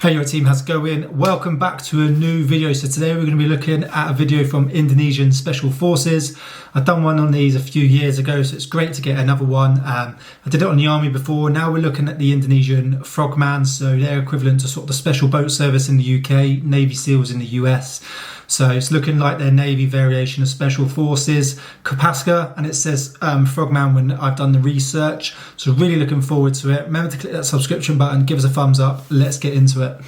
Hey your team, how's it going? Welcome back to a new video. So today we're going to be looking at a video from Indonesian Special Forces. I've done one on these a few years ago, so it's great to get another one. I did it on the army before. Now we're looking at the Indonesian Frogman, so they're equivalent to sort of the Special Boat Service in the UK, Navy SEALs in the US. So it's looking like their Navy variation of Special Forces, Kopaska, and it says Frogman when I've done the research. So really looking forward to it. Remember to click that subscription button, give us a thumbs up. Let's get into it.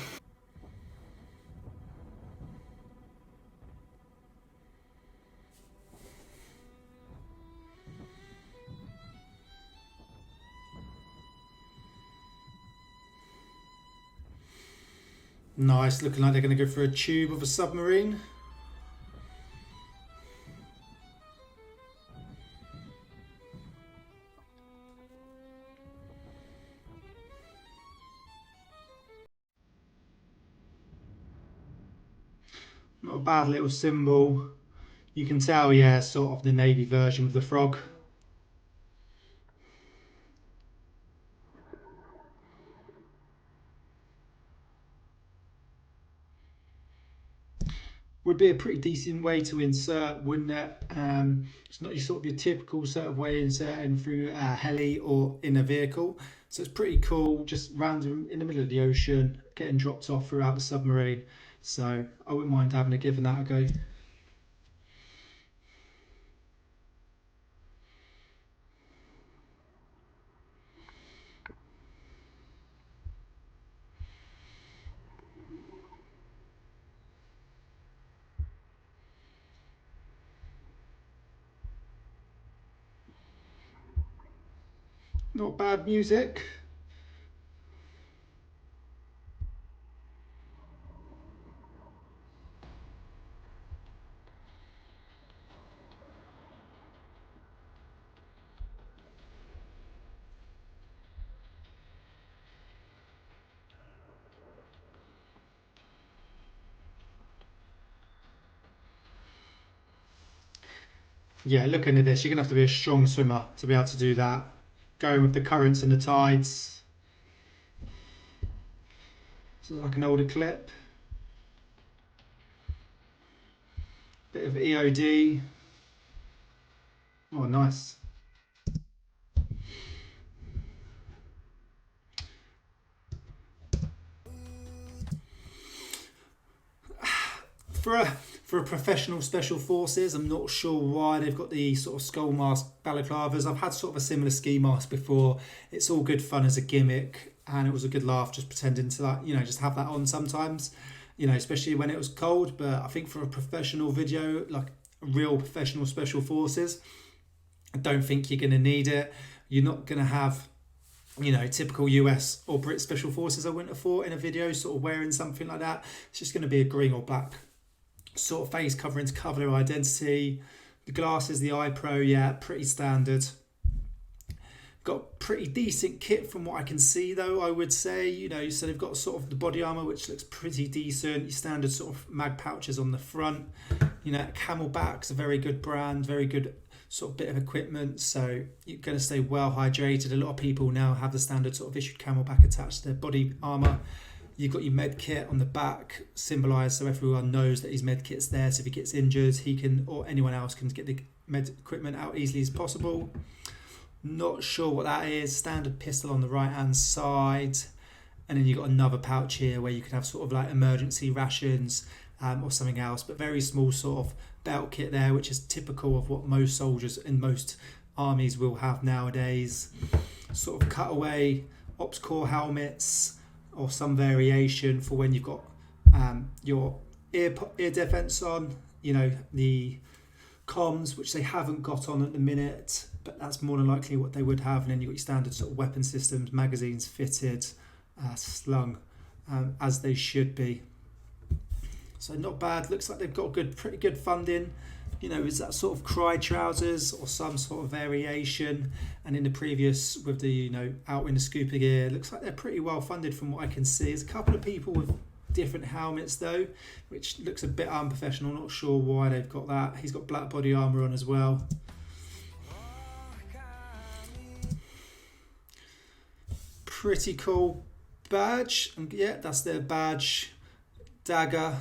Nice, looking like they're going to go for a tube of a submarine. Not a bad little symbol. You can tell, yeah, sort of the Navy version of the frog. Would be a pretty decent way to insert, wouldn't it? It's not your sort of your typical sort of way inserting through a heli or in a vehicle. So it's pretty cool, just random in the middle of the ocean, getting dropped off throughout the submarine. So I wouldn't mind having a giving that a go. Not bad music. Yeah, looking at this, you're going to have to be a strong swimmer to be able to do that. Going with the currents and the tides. So like an older clip. Bit of EOD. Oh, nice. For a professional special forces, I'm not sure why they've got the sort of skull mask balaclavas. I've had sort of a similar ski mask before. It's all good fun as a gimmick, and it was a good laugh just pretending to that, just have that on sometimes, especially when it was cold. But I think for a professional video, like real professional special forces, I don't think you're going to need it. You're not going to have typical US or Brit Special Forces I went for in a video sort of wearing something like that. It's just going to be a green or black sort of face covering to cover their identity. The glasses, the eye pro, yeah, pretty standard. Got pretty decent kit from what I can see though, I would say. So they've got sort of the body armor, which looks pretty decent. Your standard sort of mag pouches on the front. Camelback's a very good brand, very good sort of bit of equipment, so you're going to stay well hydrated. A lot of people now have the standard sort of issued Camelback attached to their body armor. You've got your med kit on the back, symbolised so everyone knows that his med kit's there, so if he gets injured, he can, or anyone else can get the med equipment out easily as possible. Not sure what that is. Standard pistol on the right hand side, and then you've got another pouch here where you can have sort of like emergency rations or something else, but very small sort of belt kit there, which is typical of what most soldiers in most armies will have nowadays. Sort of cutaway ops core helmets or some variation for when you've got your ear defense on, the comms, which they haven't got on at the minute, but that's more than likely what they would have. And then you've got your standard sort of weapon systems, magazines fitted, slung as they should be. So not bad. Looks like they've got pretty good funding. Is that sort of cry trousers or some sort of variation? And in the previous with the out in the scuba gear, looks like they're pretty well funded from what I can see. There's a couple of people with different helmets though, which looks a bit unprofessional. Not sure why they've got that. He's got black body armor on as well. Pretty cool. badge, and yeah, that's their badge, dagger,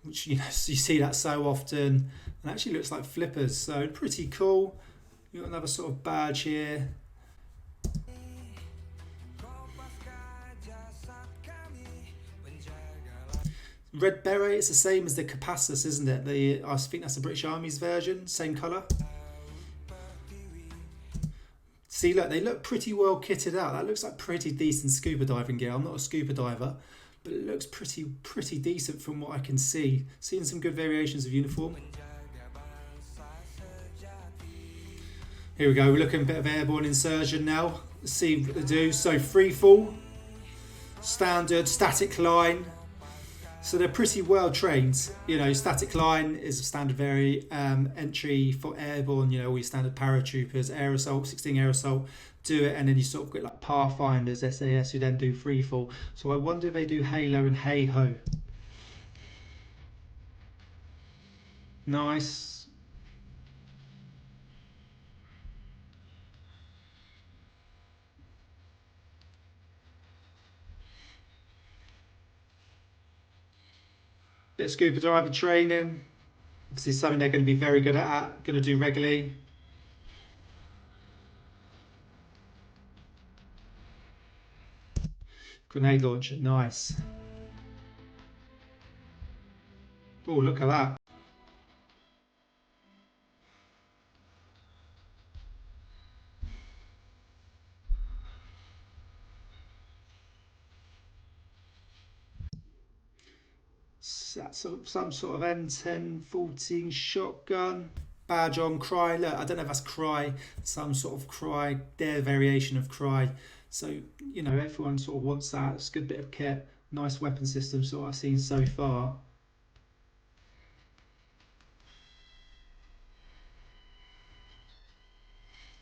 which you see that so often, and actually looks like flippers, so pretty cool. You've got another sort of badge here. Red beret, it's the same as the Kopaska, isn't it? I think that's the British Army's version, same colour. See, look, they look pretty well kitted out. That looks like pretty decent scuba diving gear. I'm not a scuba diver, but it looks pretty decent from what I can see. Seeing some good variations of uniform. Here we go, we're looking at a bit of airborne insertion now. Let's see what they do. So free fall, standard, static line. So they're pretty well trained. You know, static line is a standard entry for airborne, you know, all your standard paratroopers, air assault, 16 air assault, do it, and then you sort of get like pathfinders, SAS, who then do free fall. So I wonder if they do halo and hey ho. Nice. Bit of scuba diver training. Obviously something they're going to be very good at, going to do regularly. Grenade launcher, nice. Oh, look at that. That's some sort of M1014 shotgun. Badge on cry. Look, I don't know if that's cry, some sort of cry, their variation of cry. So, you know, everyone sort of wants that. It's a good bit of kit. Nice weapon system, sort of I've seen so far.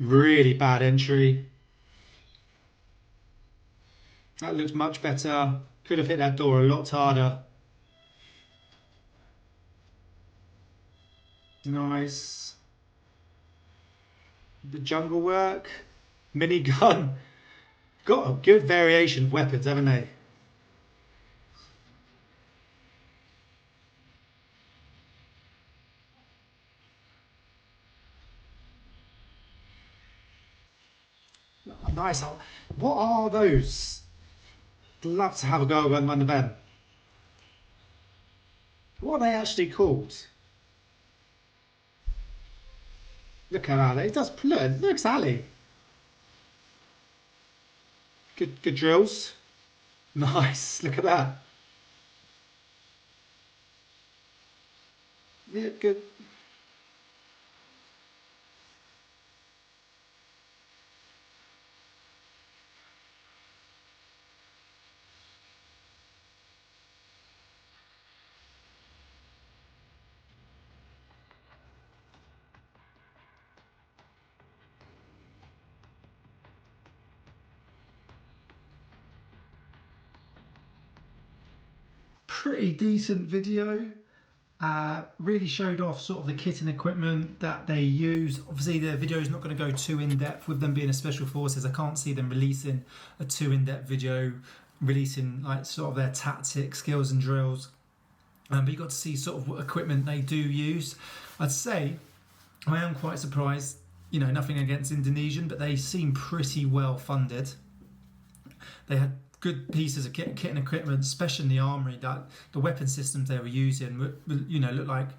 Really bad entry. That looks much better. Could have hit that door a lot harder. Nice. The jungle work. Minigun. Got a good variation of weapons, haven't they? Nice. What are those? Love to have a go on one of them. What are they actually called? Look at that. It does look. It looks alley. Good drills. Nice. Look at that. Yeah, good. Pretty decent video. Really showed off sort of the kit and equipment that they use. Obviously the video is not going to go too in depth with them being a special forces. I can't see them releasing a too in-depth video, releasing like sort of their tactics, skills and drills. But you got to see sort of what equipment they do use. I'd say I am quite surprised, you know, nothing against Indonesian, but they seem pretty well funded. They had good pieces of kit and equipment, especially in the armory. That the weapon systems they were using, you know, looked like,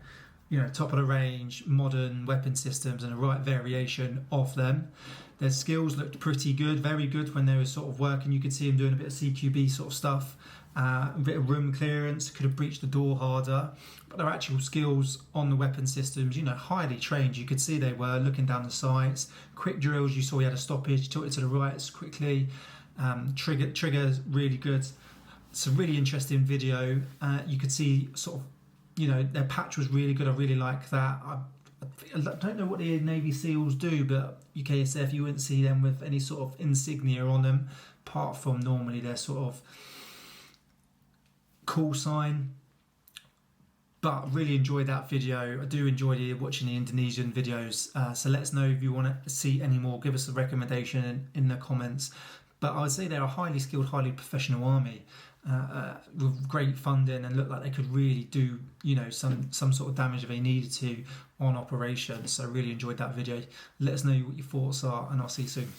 you know, top of the range, modern weapon systems and a right variation of them. Their skills looked pretty good, very good when they were sort of working. You could see them doing a bit of CQB sort of stuff, a bit of room clearance, could have breached the door harder. But their actual skills on the weapon systems, you know, highly trained. You could see they were looking down the sights. Quick drills, you saw he had a stoppage, tilted to the right quickly. Triggers really good. It's a really interesting video. You could see sort of, you know, their patch was really good. I really like that. I don't know what the Navy SEALs do, but UKSF, you wouldn't see them with any sort of insignia on them, apart from normally their sort of call sign. But really enjoyed that video. I do enjoy watching the Indonesian videos. So let us know if you want to see any more. Give us a recommendation in the comments. But I would say they're a highly skilled, highly professional army with great funding, and look like they could really do, some sort of damage if they needed to on operations. So I really enjoyed that video. Let us know what your thoughts are, and I'll see you soon.